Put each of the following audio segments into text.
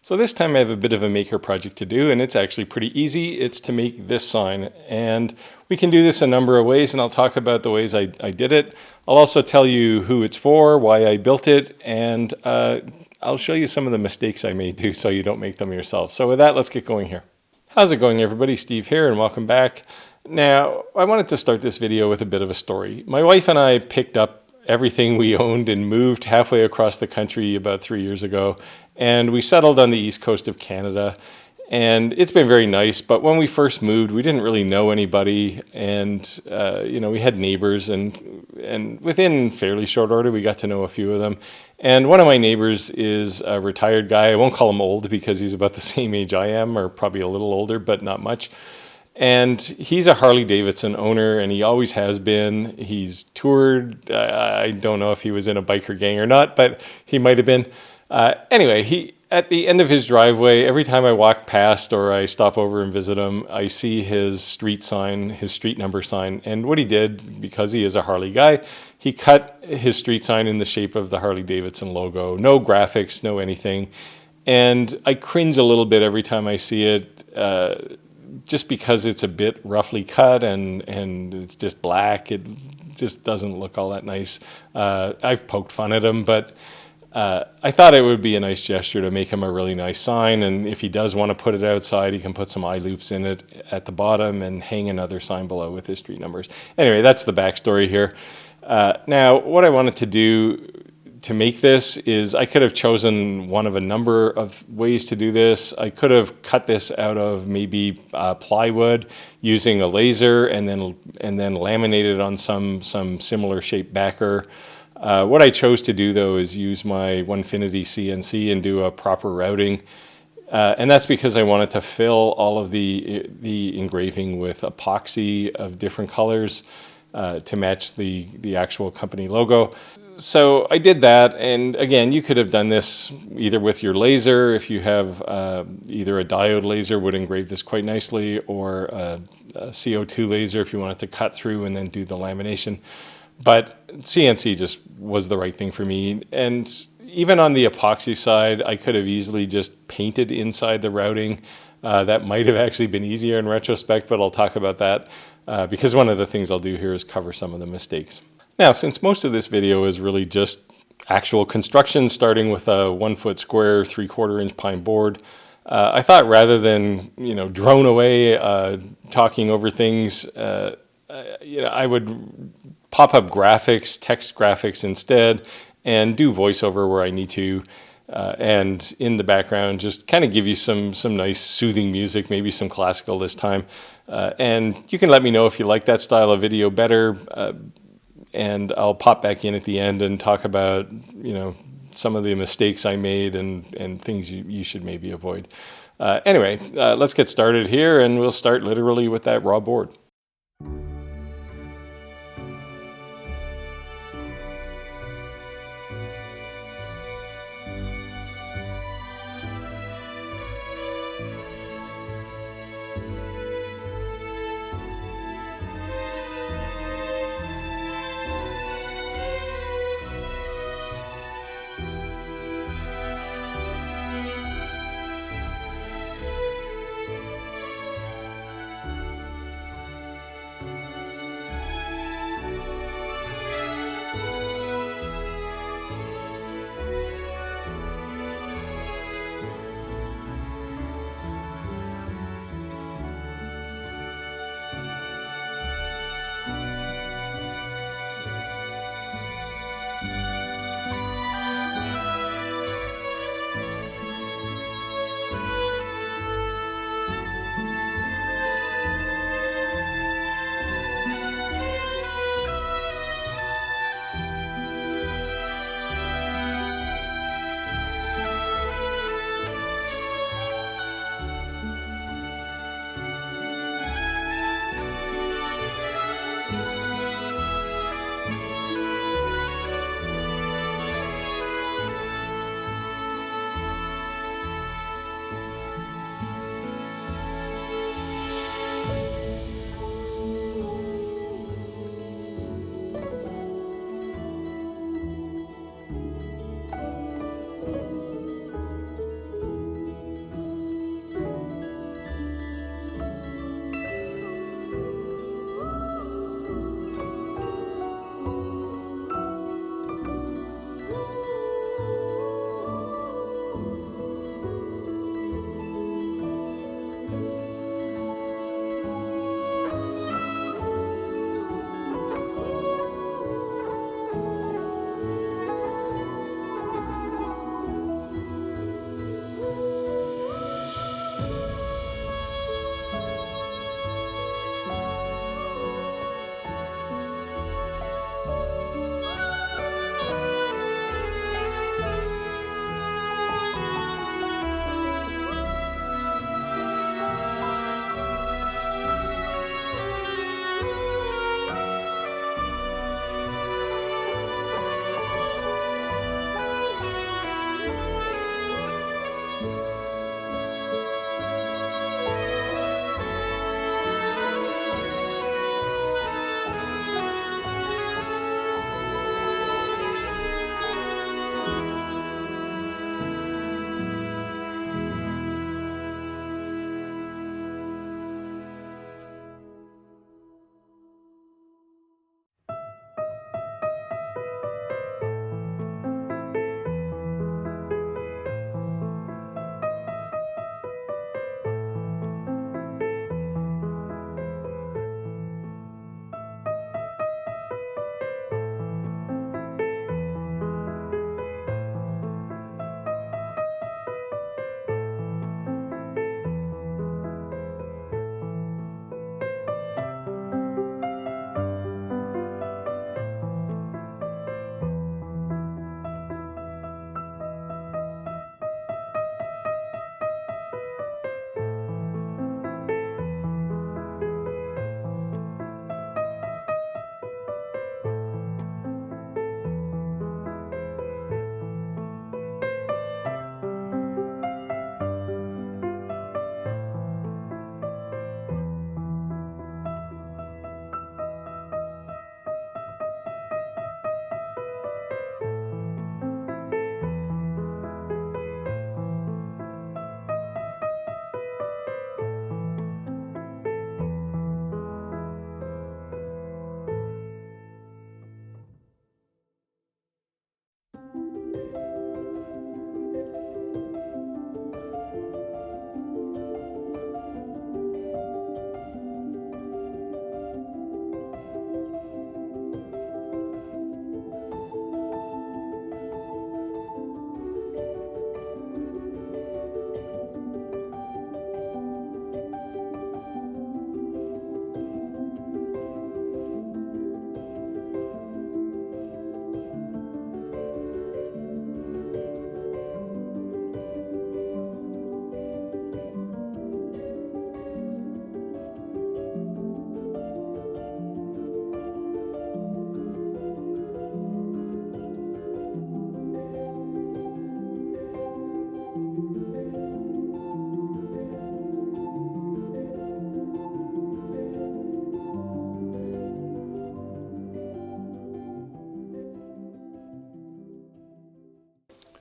So this time I have a bit of a maker project to do, and it's actually pretty easy. It's to make this sign, and we can do this a number of ways, and I'll talk about the ways I did it. I'll also tell you who it's for, why I built it, and I'll show you some of the mistakes I made too, so you don't make them yourself. So with that, let's get going here. How's it going, everybody? Steve here, and welcome back. Now, I wanted to start this video with a bit of a story. My wife and I picked up everything we owned and moved halfway across the country about 3 years ago, and we settled on the east coast of Canada, and it's been very nice. But when we first moved, we didn't really know anybody, and we had neighbors, and within fairly short order we got to know a few of them. And one of my neighbors is a retired guy. I won't call him old because he's about the same age I am, or probably a little older, but not much. And he's a Harley-Davidson owner, and he always has been. He's toured. I don't know if he was in a biker gang or not, but he might have been. Anyway, at the end of his driveway, every time I walk past or I stop over and visit him, I see his street sign, his street number sign. And what he did, because he is a Harley guy, he cut his street sign in the shape of the Harley-Davidson logo. No graphics, no anything. And I cringe a little bit every time I see it. Just because it's a bit roughly cut and it's just black, it just doesn't look all that nice. I've poked fun at him, but I thought it would be a nice gesture to make him a really nice sign. And if he does want to put it outside, he can put some eye loops in it at the bottom and hang another sign below with his street numbers. Anyway, that's the backstory here. Now, what I wanted to do to make this is I could have chosen one of a number of ways to do this. I could have cut this out of maybe plywood using a laser and then laminated on some similar shaped backer. What I chose to do though is use my Onefinity CNC and do a proper routing. And that's because I wanted to fill all of the engraving with epoxy of different colors to match the actual company logo. So I did that, and again, you could have done this either with your laser, if you have either a diode laser would engrave this quite nicely, or a CO2 laser if you wanted to cut through and then do the lamination. But CNC just was the right thing for me. And even on the epoxy side, I could have easily just painted inside the routing. That might have actually been easier in retrospect, but I'll talk about that because one of the things I'll do here is cover some of the mistakes. Now, since most of this video is really just actual construction, starting with a 1 foot square, 3/4 inch pine board, I thought rather than drone away talking over things, I would pop up graphics, text graphics instead, and do voiceover where I need to, and in the background just kind of give you some nice soothing music, maybe some classical this time, and you can let me know if you like that style of video better. And I'll pop back in at the end and talk about, some of the mistakes I made and things you should maybe avoid. Anyway, let's get started here, and we'll start literally with that raw board.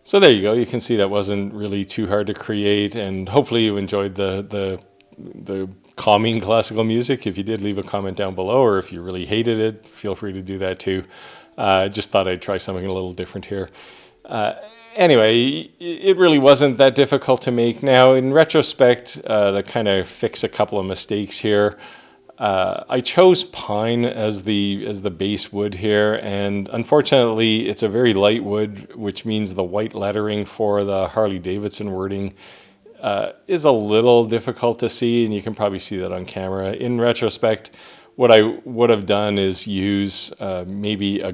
So there you go. You can see that wasn't really too hard to create, and hopefully you enjoyed the calming classical music. If you did, leave a comment down below, or if you really hated it, feel free to do that too. Just thought I'd try something a little different here. Anyway, it really wasn't that difficult to make. Now, in retrospect, to kind of fix a couple of mistakes here, I chose pine as the base wood here, and unfortunately it's a very light wood, which means the white lettering for the Harley-Davidson wording is a little difficult to see, and you can probably see that on camera. In retrospect, what I would have done is use maybe a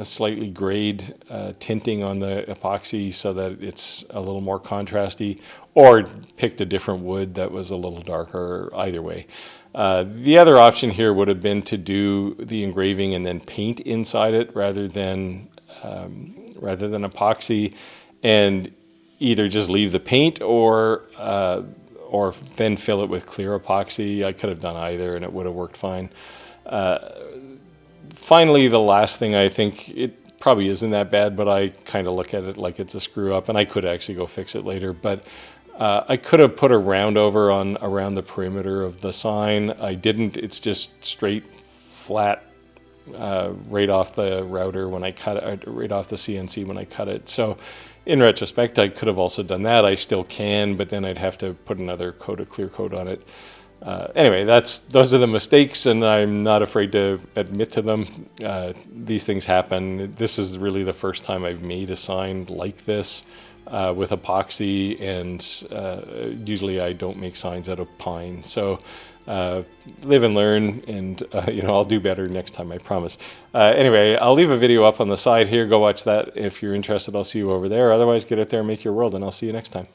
slightly grayed tinting on the epoxy so that it's a little more contrasty, or picked a different wood that was a little darker. Either way. The other option here would have been to do the engraving and then paint inside it rather than epoxy, and either just leave the paint or then fill it with clear epoxy. I could have done either and it would have worked fine. Finally, the last thing, I think it probably isn't that bad, but I kind of look at it like it's a screw up, and I could actually go fix it later. But I could have put a round over around the perimeter of the sign. I didn't. It's just straight, flat, right off the router when I cut it, right off the CNC when I cut it. So in retrospect, I could have also done that. I still can, but then I'd have to put another coat of clear coat on it. Anyway, those are the mistakes, and I'm not afraid to admit to them. These things happen. This is really the first time I've made a sign like this with epoxy, and usually I don't make signs out of pine. So live and learn, and I'll do better next time, I promise. Anyway, I'll leave a video up on the side here. Go watch that if you're interested. I'll see you over there. Otherwise, get out there and make your world, and I'll see you next time.